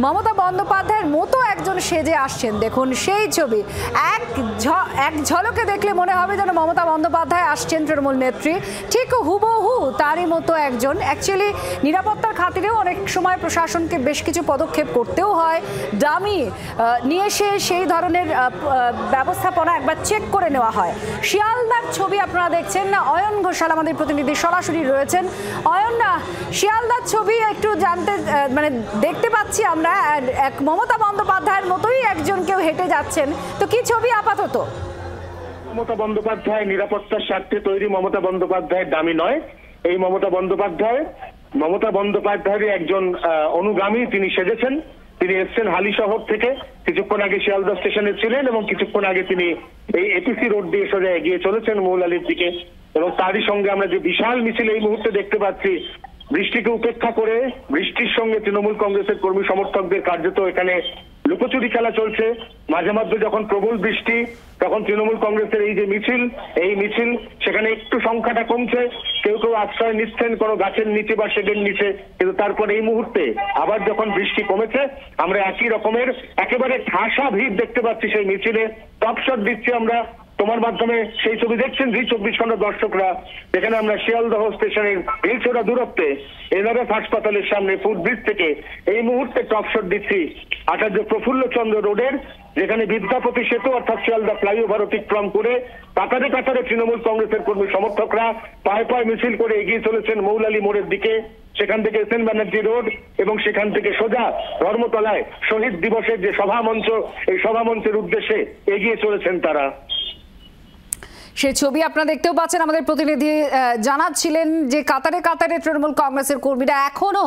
মমতা বন্দ্যোপাধ্যায়ের মতো একজন সেজে আসছেন। দেখুন সেই ছবি, এক ঝলকে দেখলে মনে হবে যেন মমতা বন্দ্যোপাধ্যায় আসছেন তৃণমূল নেত্রী, ঠিক হুবহু তারই মতো একজন। অ্যাকচুয়ালি নিরাপত্তার খাতিরেও অনেক সময় প্রশাসনকে বেশ কিছু পদক্ষেপ করতেও হয়, ডামি নিয়ে এসে সেই ধরনের ব্যবস্থাপনা একবার চেক করে নেওয়া হয়। শিয়ালদার ছবি আপনারা দেখছেন না, অয়ন ঘোষাল আমাদের প্রতিনিধি সরাসরি রয়েছেন। অয়ন, শিয়ালদার ছবি একটু জানতে মানে দেখতে পাচ্ছি আমরা এক মমতা বন্দ্যোপাধ্যায়ের মতোই একজন কেউ হেঁটে যাচ্ছেন, তো কি ছবি আপাতত? মমতা বন্দ্যোপাধ্যায় নিরাপত্তার স্বার্থে তৈরি মমতা বন্দ্যোপাধ্যায়ের দামি নয়। এই মমতা বন্দ্যোপাধ্যায়ের একজন অনুগামী তিনি সেজেছেন। তিনি এসছেন হালিশহর থেকে, কিছুক্ষণ আগে শিয়ালদা স্টেশনে ছিলেন এবং কিছুক্ষণ আগে তিনি এই এপিসি রোড দিয়ে সোজা এগিয়ে চলেছেন মৌলালির দিকে। এবং তারই সঙ্গে আমরা যে বিশাল মিছিল এই মুহূর্তে দেখতে পাচ্ছি, বৃষ্টিকে উপেক্ষা করে বৃষ্টির সঙ্গে তৃণমূল কংগ্রেসের কর্মী সমর্থকদের কার্যত এখানে লুকোচুরি খেলা চলছে। মাঝে মাঝে যখন প্রবল বৃষ্টি, তখন তৃণমূল কংগ্রেসের এই যে মিছিল সেখানে একটু সংখ্যাটা কমছে, কেউ কেউ আশ্রয় নিচ্ছেন কোনো গাছের নিচে বা শেডের নিচে। কিন্তু তারপর এই মুহূর্তে আবার যখন বৃষ্টি কমেছে, আমরা একই রকমের একেবারে ঠাসা ভিড় দেখতে পাচ্ছি সেই মিছিলে। টপশট দিচ্ছি আমরা তোমার মাধ্যমে, সেই ছবি দেখছেন জি 24 ঘন্টা দর্শকরা, যেখানে আমরা শিয়ালদহ স্টেশনের ঢিলছোড়া দূরত্বে এনআরএফ হাসপাতালের সামনে ফুটব্রিজ থেকে এই মুহূর্তে টপশট দিচ্ছি আচার্য প্রফুল্লচন্দ্র রোডের, যেখানে বিদ্যাপতি সেতু অর্থাৎ শিয়ালদা ফ্লাইওভার অতিক্রম করে কাতারে কাতারে তৃণমূল কংগ্রেসের কর্মী সমর্থকরা পায়ে পায়ে মিছিল করে এগিয়ে চলেছেন মৌলালি মোড়ের দিকে। সেখান থেকে এস এন ব্যানার্জি রোড এবং সেখান থেকে সোজা ধর্মতলায় শহীদ দিবসের যে সভামঞ্চ, এই সভামঞ্চের উদ্দেশ্যে এগিয়ে চলেছেন তারা। সেই ছবি আপনারা দেখতেও পাচ্ছেন। আমাদের প্রতিনিধি জানাচ্ছিলেন যে কাতারে কাতারে তৃণমূল কংগ্রেসের কর্মীরা এখনো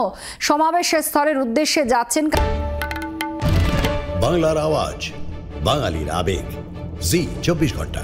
সমাবেশের স্থলের উদ্দেশ্যে যাচ্ছেন। বাংলার আওয়াজ, বাঙালির আবেগ, জি 24 ঘন্টা।